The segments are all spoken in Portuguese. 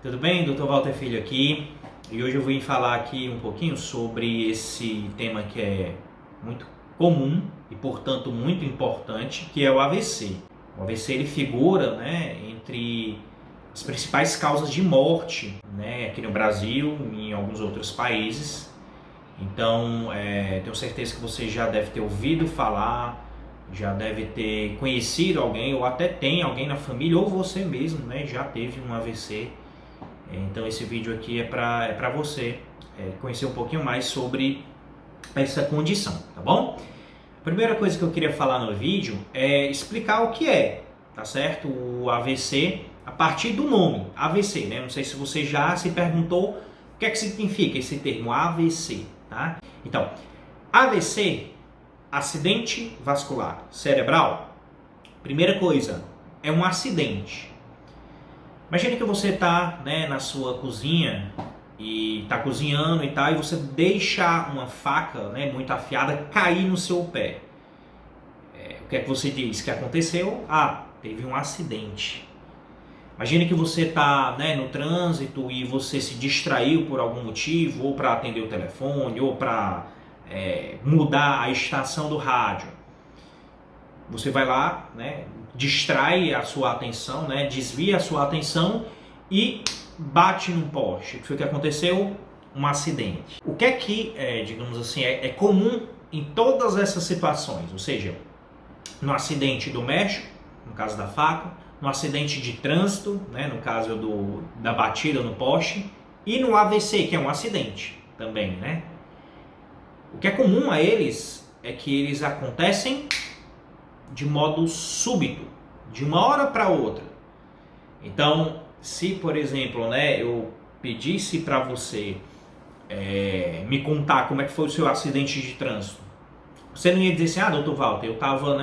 Tudo bem? Dr. Walter Filho aqui, e hoje eu vim falar aqui um pouquinho sobre esse tema que é muito comum e, portanto, muito importante, que é o AVC. O AVC ele figura, entre as principais causas de morte, aqui no Brasil e em alguns outros países. Então, tenho certeza que você já deve ter ouvido falar, já deve ter conhecido alguém, ou até tem alguém na família, ou você mesmo, já teve um AVC. Então esse vídeo aqui é para você conhecer um pouquinho mais sobre essa condição, tá bom? A primeira coisa que eu queria falar no vídeo é explicar o que é, tá certo? O AVC a partir do nome, AVC, né? Não sei se você já se perguntou o que é que significa esse termo AVC, tá? Então, AVC, acidente vascular cerebral, primeira coisa, é um acidente. Imagine que você está na sua cozinha e está cozinhando e tal, e você deixa uma faca muito afiada cair no seu pé. O que é que você diz que aconteceu? Teve um acidente. Imagine que você está no trânsito e você se distraiu por algum motivo, ou para atender o telefone, ou para mudar a estação do rádio. Você vai lá, distrai a sua atenção, desvia a sua atenção e bate num poste. O que foi que aconteceu? Um acidente. O que é que, digamos assim, é comum em todas essas situações? Ou seja, no acidente doméstico, no caso da faca, no acidente de trânsito, no caso da batida no poste, e no AVC, que é um acidente também, O que é comum a eles é que eles acontecem de modo súbito, de uma hora para outra. Então, se, por exemplo, eu pedisse para você me contar como é que foi o seu acidente de trânsito, você não ia dizer assim, doutor Walter, eu estava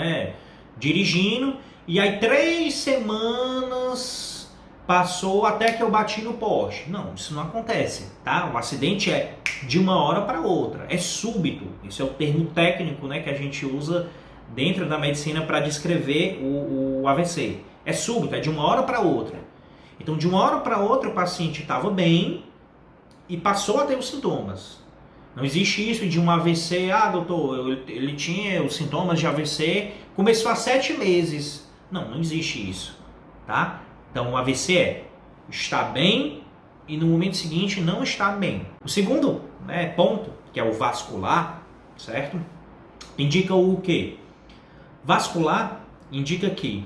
dirigindo e aí 3 semanas passou até que eu bati no poste. Não, isso não acontece, tá? O acidente é de uma hora para outra, é súbito. Esse é o termo técnico que a gente usa dentro da medicina para descrever o AVC. É súbito, é de uma hora para outra. Então, de uma hora para outra, o paciente estava bem e passou a ter os sintomas. Não existe isso de um AVC, doutor, ele tinha os sintomas de AVC, começou há 7 meses. Não existe isso, tá? Então, o AVC está bem e no momento seguinte não está bem. O segundo ponto, que é o vascular, certo? Indica o quê? Vascular indica que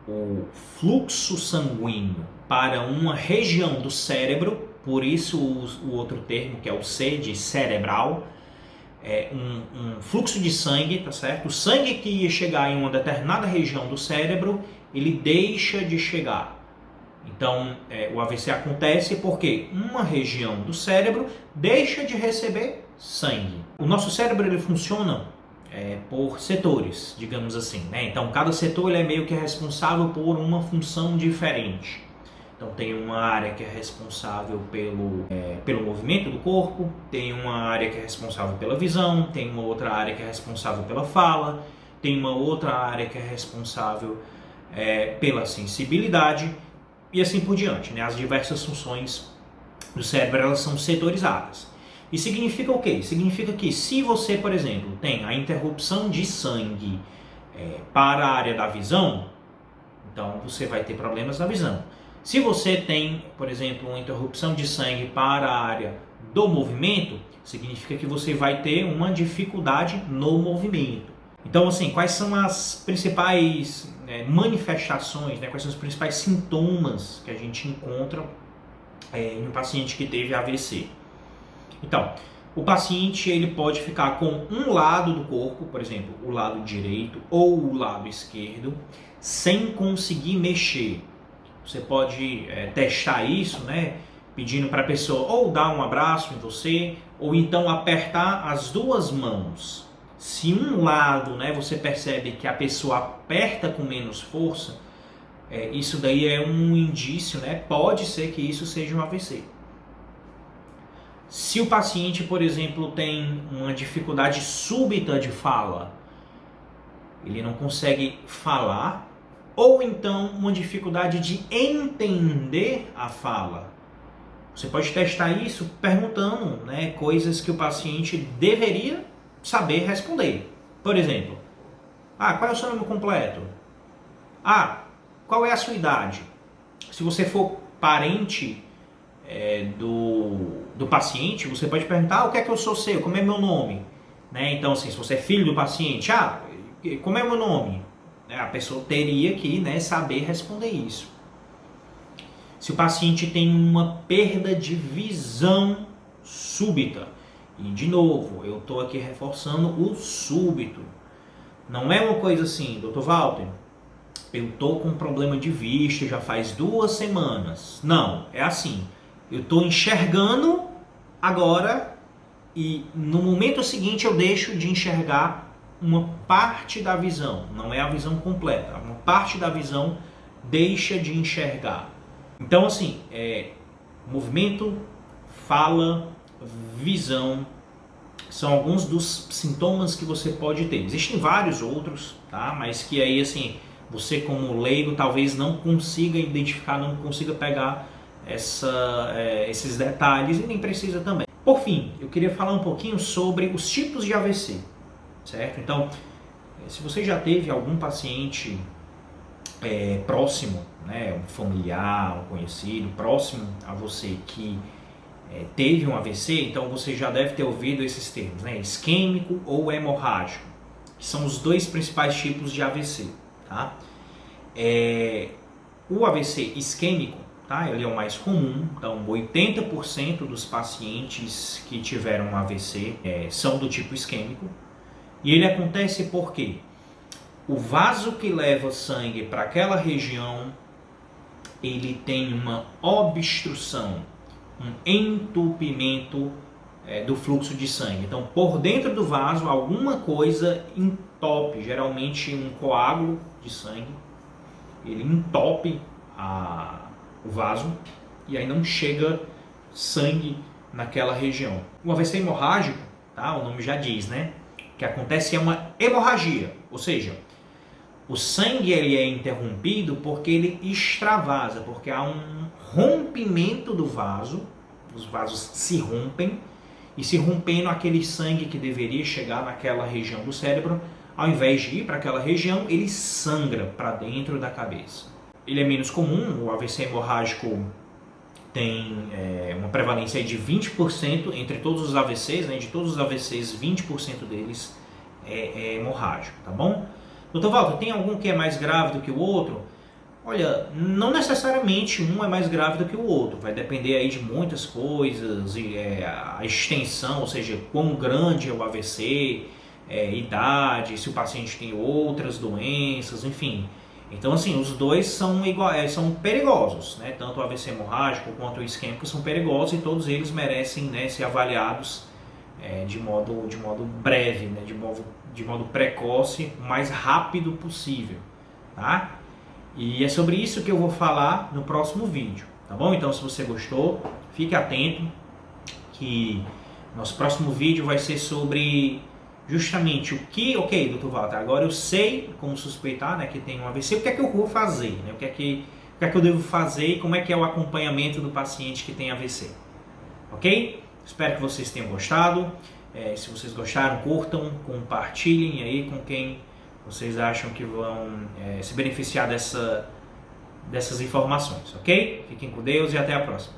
o fluxo sanguíneo para uma região do cérebro, por isso o outro termo que é o C de cerebral, é um fluxo de sangue, tá certo? O sangue que ia chegar em uma determinada região do cérebro, ele deixa de chegar. Então, o AVC acontece porque uma região do cérebro deixa de receber sangue. O nosso cérebro ele funciona por setores, digamos assim, Então, cada setor ele é meio que responsável por uma função diferente. Então, tem uma área que é responsável pelo movimento do corpo, tem uma área que é responsável pela visão, tem uma outra área que é responsável pela fala, tem uma outra área que é responsável pela sensibilidade e assim por diante, As diversas funções do cérebro elas são setorizadas. E significa o quê? Significa que se você, por exemplo, tem a interrupção de sangue para a área da visão, então você vai ter problemas na visão. Se você tem, por exemplo, uma interrupção de sangue para a área do movimento, significa que você vai ter uma dificuldade no movimento. Então, assim, quais são as principais manifestações, quais são os principais sintomas que a gente encontra em um paciente que teve AVC? Então, o paciente ele pode ficar com um lado do corpo, por exemplo, o lado direito ou o lado esquerdo, sem conseguir mexer. Você pode testar isso, pedindo para a pessoa ou dar um abraço em você, ou então apertar as duas mãos. Se um lado, você percebe que a pessoa aperta com menos força, isso daí é um indício, pode ser que isso seja um AVC. Se o paciente, por exemplo, tem uma dificuldade súbita de fala, ele não consegue falar ou então uma dificuldade de entender a fala. Você pode testar isso perguntando, né, coisas que o paciente deveria saber responder. Por exemplo, qual é o seu nome completo? Qual é a sua idade? Se você for parente do paciente, você pode perguntar o que é que eu sou seu, como é meu nome? Né? Então, assim, se você é filho do paciente, como é meu nome? A pessoa teria que, né, saber responder isso. Se o paciente tem uma perda de visão súbita, e de novo, eu estou aqui reforçando o súbito. Não é uma coisa assim, Dr. Walter, eu estou com um problema de vista já faz 2 semanas. Não, é assim, eu estou enxergando agora e no momento seguinte eu deixo de enxergar uma parte da visão. Não é a visão completa, uma parte da visão deixa de enxergar. Então, assim, movimento, fala, visão são alguns dos sintomas que você pode ter. Existem vários outros, tá? Mas que aí, assim, você como leigo talvez não consiga identificar, não consiga pegar esses detalhes e nem precisa também. Por fim, eu queria falar um pouquinho sobre os tipos de AVC, certo? Então, se você já teve algum paciente próximo, né, um familiar, um conhecido, próximo a você que teve um AVC, então você já deve ter ouvido esses termos, né, isquêmico ou hemorrágico, que são os 2 principais tipos de AVC, tá? O AVC isquêmico, tá, ele é o mais comum, então 80% dos pacientes que tiveram um AVC são do tipo isquêmico, e ele acontece por quê? O vaso que leva sangue para aquela região, ele tem uma obstrução, um entupimento do fluxo de sangue. Então, por dentro do vaso, alguma coisa entope, geralmente um coágulo de sangue, ele entope o vaso e aí não chega sangue naquela região. O AVC hemorrágico, tá? O nome já diz, né? O que acontece é uma hemorragia, ou seja, o sangue ele é interrompido porque ele extravasa, porque há um rompimento do vaso, os vasos se rompem, e se rompendo aquele sangue que deveria chegar naquela região do cérebro, ao invés de ir para aquela região, ele sangra para dentro da cabeça. Ele é menos comum, o AVC hemorrágico tem uma prevalência de 20% entre todos os AVCs, né? De todos os AVCs, 20% deles é hemorrágico, tá bom? Dr. Walter, tem algum que é mais grave do que o outro? Olha, não necessariamente um é mais grave do que o outro, vai depender aí de muitas coisas, a extensão, ou seja, quão grande é o AVC, idade, se o paciente tem outras doenças, enfim. Então, assim, os dois são perigosos, né? Tanto o AVC hemorrágico quanto o isquêmico são perigosos e todos eles merecem, né, ser avaliados de modo breve, né? de modo precoce, o mais rápido possível, tá? E é sobre isso que eu vou falar no próximo vídeo, tá bom? Então, se você gostou, fique atento que nosso próximo vídeo vai ser sobre justamente o que, ok, Dr. Walter, agora eu sei como suspeitar, né, que tem um AVC, o que é que eu vou fazer, né? O que é que eu devo fazer e como é que é o acompanhamento do paciente que tem AVC, ok? Espero que vocês tenham gostado. Se vocês gostaram, curtam, compartilhem aí com quem vocês acham que vão se beneficiar dessas informações, ok? Fiquem com Deus e até a próxima.